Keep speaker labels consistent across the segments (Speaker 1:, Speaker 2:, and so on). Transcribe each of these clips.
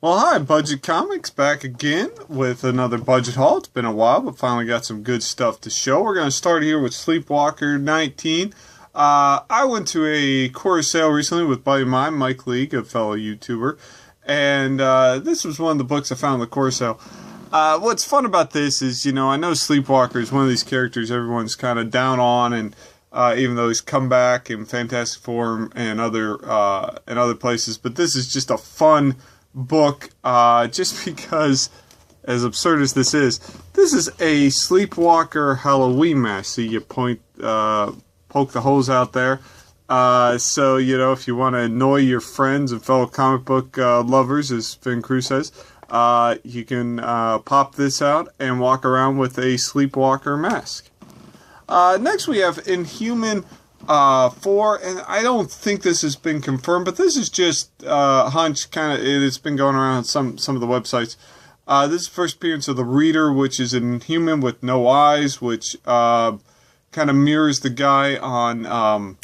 Speaker 1: Well, hi, Budget Comics, back again with another budget haul. It's been a while, but finally got some good stuff to show. We're going to start here with Sleepwalker 19. I went to a quarter sale recently with a buddy of mine, Mike League, a fellow YouTuber, and this was one of the books I found in the quarter sale. What's fun about this is, I know Sleepwalker is one of these characters everyone's kind of down on, and even though he's come back in Fantastic Four and other places, but this is just a fun book, just because, as absurd as this is a Sleepwalker Halloween mask. See, you poke the holes out there. So, if you want to annoy your friends and fellow comic book lovers, as Finn Cruz says, you can pop this out and walk around with a Sleepwalker mask. Next we have Inhuman 4, and I don't think this has been confirmed, but this is just a hunch, it's been going around on some of the websites. This is the first appearance of the Reader, which is an Inhuman with no eyes, which kind of mirrors the guy on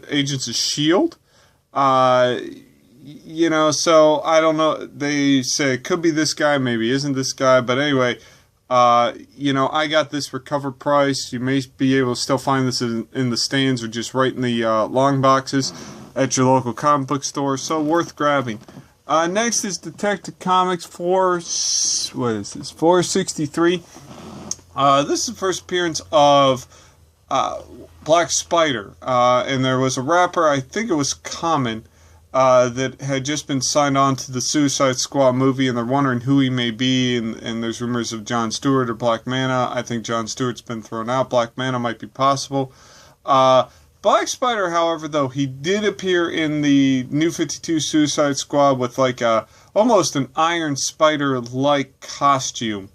Speaker 1: Agents of S.H.I.E.L.D. So I don't know. They say it could be this guy, maybe isn't this guy, but anyway, I got this for cover price. You may be able to still find this in the stands or just right in the long boxes at your local comic book store, so worth grabbing. Next is Detective Comics 463. This is the first appearance of Black Spider, and there was a rapper, I think it was Common, that had just been signed on to the Suicide Squad movie, and they're wondering who he may be, and there's rumors of John Stewart or Black Manta. I think John Stewart's been thrown out. Black Manta might be possible. Black Spider, however, though, he did appear in the New 52 Suicide Squad with almost an Iron Spider-like costume.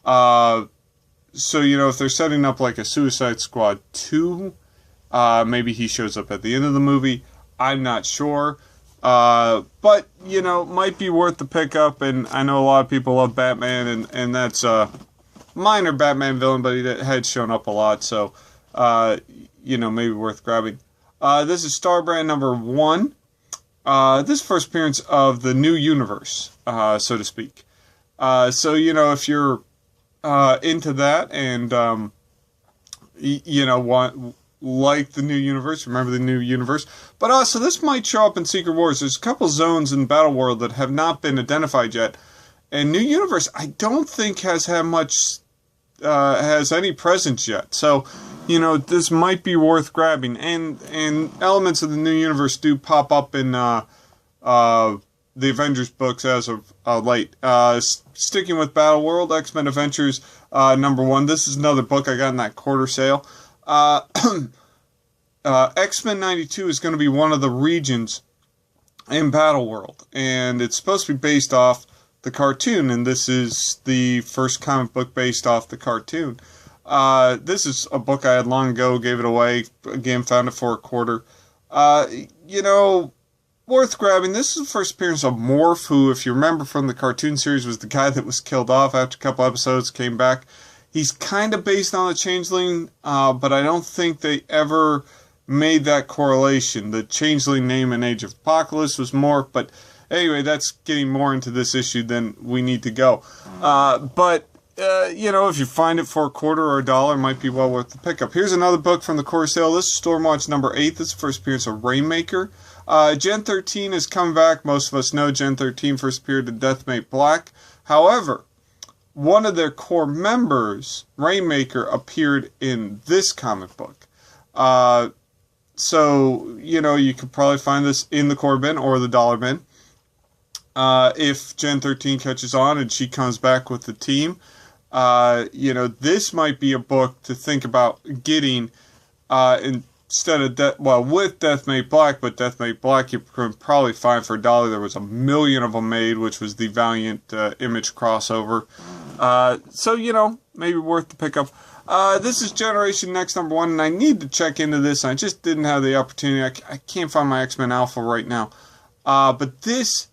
Speaker 1: So, if they're setting up like a Suicide Squad 2, maybe he shows up at the end of the movie. I'm not sure. But, might be worth the pickup, and I know a lot of people love Batman, and that's a minor Batman villain, but he had shown up a lot, so, maybe worth grabbing. This is Star Brand number 1. This is the first appearance of the new universe, so to speak. So, if you're into that and, like the new universe, remember the new universe. But also, this might show up in Secret Wars. There's a couple zones in Battle World that have not been identified yet. And New Universe, I don't think has any presence yet. So, this might be worth grabbing. And elements of the New Universe do pop up in the Avengers books as of late. Sticking with Battle World, X-Men Adventures number 1. This is another book I got in that quarter sale. X-Men 92 is going to be one of the regions in Battle World, and it's supposed to be based off the cartoon, and this is the first comic book based off the cartoon. This is a book I had long ago, gave it away, again, found it for a quarter. Worth grabbing. This is the first appearance of Morph, who, if you remember from the cartoon series, was the guy that was killed off after a couple episodes, came back. He's kind of based on the Changeling, but I don't think they ever made that correlation. The Changeling name in Age of Apocalypse was Morph, but anyway, that's getting more into this issue than we need to go. But if you find it for a quarter or $1, it might be well worth the pickup. Here's another book from the core sale. This is Stormwatch number 8. This is the first appearance of Rainmaker. Gen 13 has come back. Most of us know Gen 13 first appeared in Deathmate Black. However, one of their core members, Rainmaker, appeared in this comic book. So, you could probably find this in the core bin or the dollar bin. If Gen 13 catches on and she comes back with the team, this might be a book to think about getting instead of with Deathmate Black, but Deathmate Black you could probably find for $1. There was 1 million of them made, which was the Valiant Image crossover. So, maybe worth the pickup. This is Generation Next number 1, and I need to check into this. I just didn't have the opportunity. I can't find my X-Men Alpha right now. But this,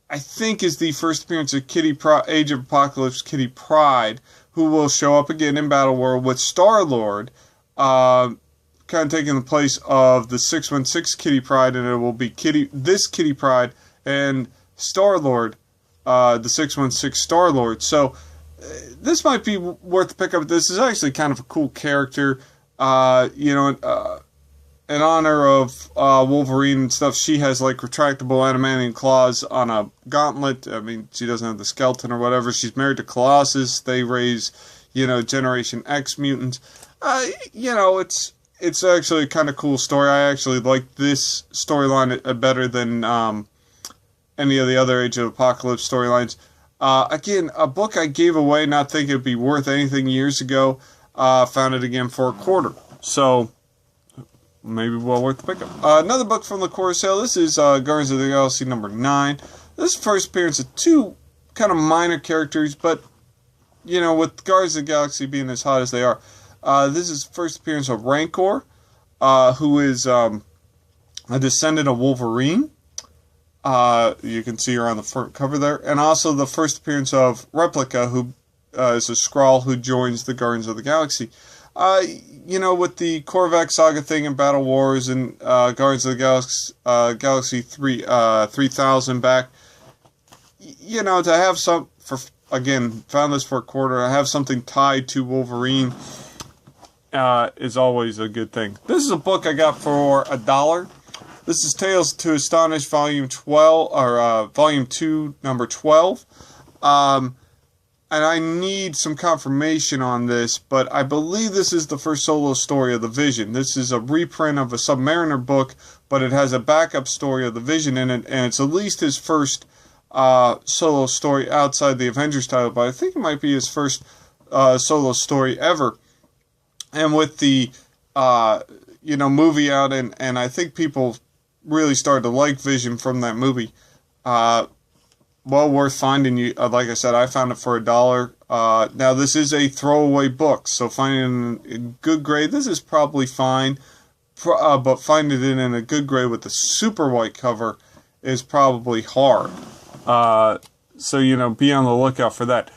Speaker 1: I think, is the first appearance of Age of Apocalypse Kitty Pryde, who will show up again in Battle World with Star-Lord, kind of taking the place of the 616 Kitty Pryde, and it will be Kitty Pryde and Star-Lord, the 616 Star-Lord. So this might be worth the pickup. This is actually kind of a cool character. In honor of Wolverine and stuff, she has like retractable adamantium claws on a gauntlet. I mean, she doesn't have the skeleton or whatever. She's married to Colossus. They raise, Generation X mutants. It's actually a kind of cool story. I actually like this storyline better than any of the other Age of Apocalypse storylines. Again, a book I gave away, not thinking it'd be worth anything years ago. Found it again for $0.25. So maybe well worth the pickup. Another book from the core sale. This is Guardians of the Galaxy number 9. This is the first appearance of two kind of minor characters, but with Guardians of the Galaxy being as hot as they are, this is the first appearance of Rainmaker, who is a descendant of Wolverine. You can see her on the front cover there, and also the first appearance of Replica, who is a Skrull who joins the Guardians of the Galaxy. With the Korvac saga thing and Battle Wars and Guardians of the Galaxy 3000 back, to have found this for $0.25, to have something tied to Wolverine is always a good thing. This is a book I got for $1. This is Tales to Astonish Volume 12, or Volume 2, Number 12. And I need some confirmation on this, but I believe this is the first solo story of the Vision. This is a reprint of a Submariner book, but it has a backup story of the Vision in it, and it's at least his first solo story outside the Avengers title, but I think it might be his first solo story ever. And with the movie out, and I think people really started to like Vision from that movie. Well worth finding. You, like I said, I found it for $1. Now this is a throwaway book, so finding it in good grade, this is probably fine. But finding it in a good grade with the super white cover is probably hard. So be on the lookout for that.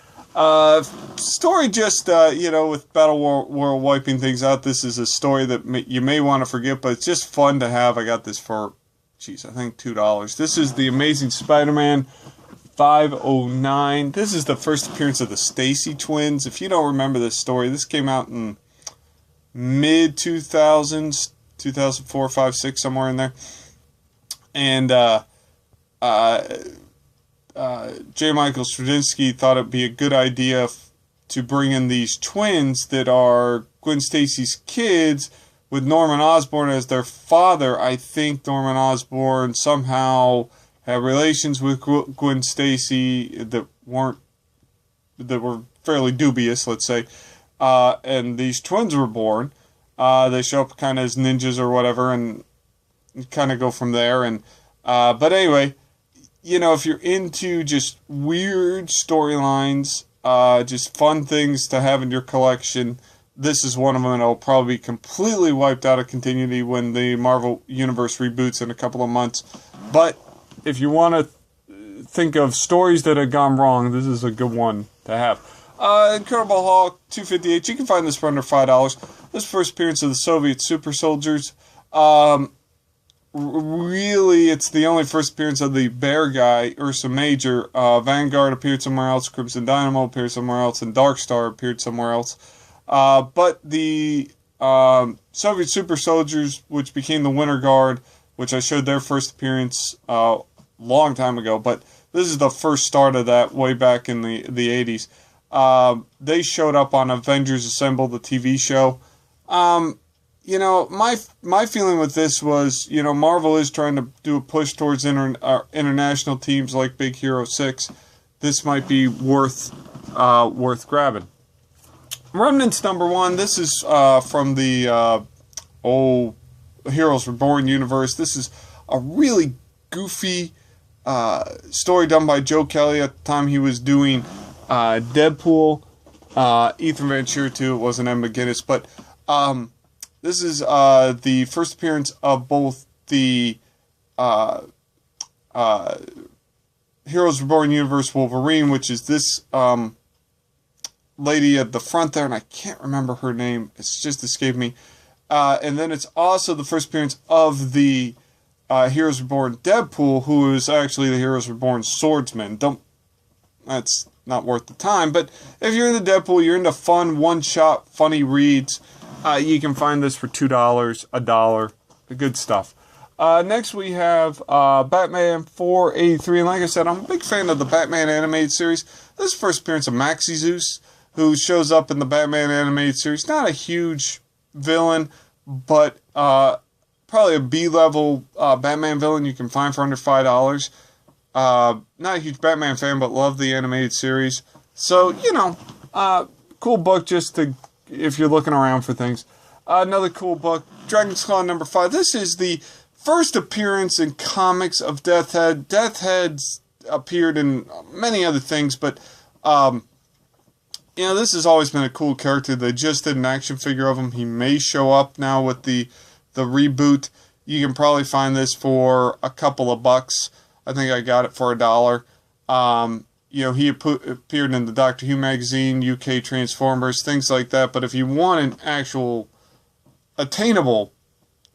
Speaker 1: Story just with Battle World wiping things out. This is a story that you may want to forget, but it's just fun to have. I got this for, I think $2. This is the Amazing Spider-Man 509. This is the first appearance of the Stacy twins. If you don't remember this story, this came out in mid-2000s, 2004, 5, 6, somewhere in there. And J. Michael Straczynski thought it'd be a good idea to bring in these twins that are Gwen Stacy's kids with Norman Osborn as their father. I think Norman Osborn somehow had relations with Gwen Stacy that were fairly dubious, let's say. And these twins were born. They show up kind of as ninjas or whatever, and kind of go from there. And but anyway, if you're into just weird storylines, just fun things to have in your collection, this is one of them. It'll probably be completely wiped out of continuity when the Marvel Universe reboots in a couple of months. But if you want to think of stories that have gone wrong, this is a good one to have. Incredible Hulk 258. You can find this for under $5. This first appearance of the Soviet super soldiers. Really, it's the only first appearance of the bear guy, Ursa Major. Vanguard appeared somewhere else, Crimson Dynamo appeared somewhere else, and Darkstar appeared somewhere else. But the Soviet super soldiers, which became the Winter Guard, which I showed their first appearance long time ago, but this is the first start of that way back in the 80s. They showed up on Avengers Assemble, the TV show. My feeling with this was, Marvel is trying to do a push towards international teams like Big Hero 6. This might be worth grabbing. Remnants number 1. This is from the Heroes Reborn universe. This is a really goofy story done by Joe Kelly at the time he was doing Deadpool. Ethan Van Sciver too. It wasn't M. McGinnis, but this is the first appearance of both the Heroes Reborn universe Wolverine, which is this lady at the front there, and I can't remember her name. It's just escaped me. And then it's also the first appearance of the Heroes Reborn Deadpool, who is actually the Heroes Reborn swordsman. That's not worth the time, but if you're into Deadpool, you're into fun, one-shot, funny reads, you can find this for $2, $1, good stuff. Next we have Batman 483, and like I said, I'm a big fan of the Batman animated series. This is the first appearance of Maxie Zeus, who shows up in the Batman animated series. Not a huge villain, but probably a B-level Batman villain you can find for under $5. Not a huge Batman fan, but love the animated series. So, you know, cool book just to, if you're looking around for things. Another cool book, Dragon's Claw number 5. This is the first appearance in comics of Deathhead. Deathhead's appeared in many other things, but, you know, this has always been a cool character. They just did an action figure of him. He may show up now with the reboot. You can probably find this for a couple of bucks. I think I got it for $1. You know, he appeared in the Doctor Who magazine, UK Transformers, things like that. But if you want an actual attainable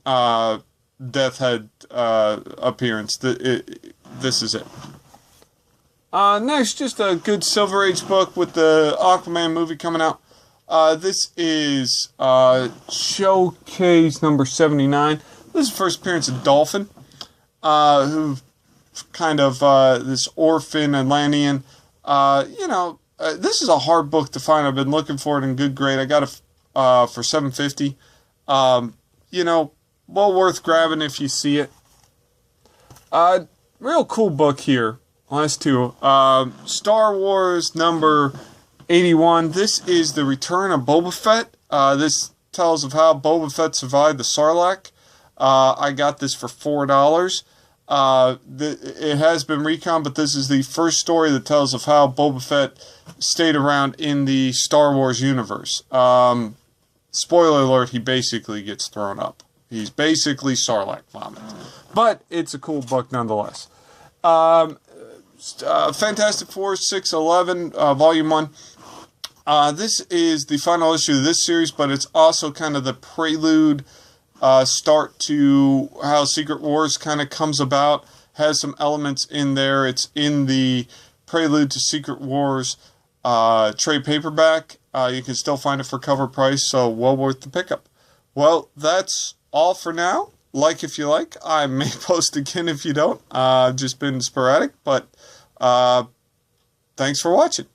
Speaker 1: Deathhead appearance, this is it. Next, just a good Silver Age book with the Aquaman movie coming out. This is Showcase number 79. This is the first appearance of Dolphin, who kind of this orphan Atlantean. You know, this is a hard book to find. I've been looking for it in good grade. I got it for $7.50. You know, well worth grabbing if you see it. Real cool book here. Last two. Star Wars number 81. This is the return of Boba Fett. This tells of how Boba Fett survived the Sarlacc. I got this for $4. It has been recon, but this is the first story that tells of how Boba Fett stayed around in the Star Wars universe. Spoiler alert, he basically gets thrown up. He's basically Sarlacc vomit. But it's a cool book nonetheless. Fantastic Four 611, Volume 1. This is the final issue of this series, but it's also kind of the prelude start to how Secret Wars kind of comes about. Has some elements in there. It's in the prelude to Secret Wars trade paperback. You can still find it for cover price, so well worth the pickup. Well, that's all for now. Like if you like. I may post again if you don't. Just been sporadic, but thanks for watching.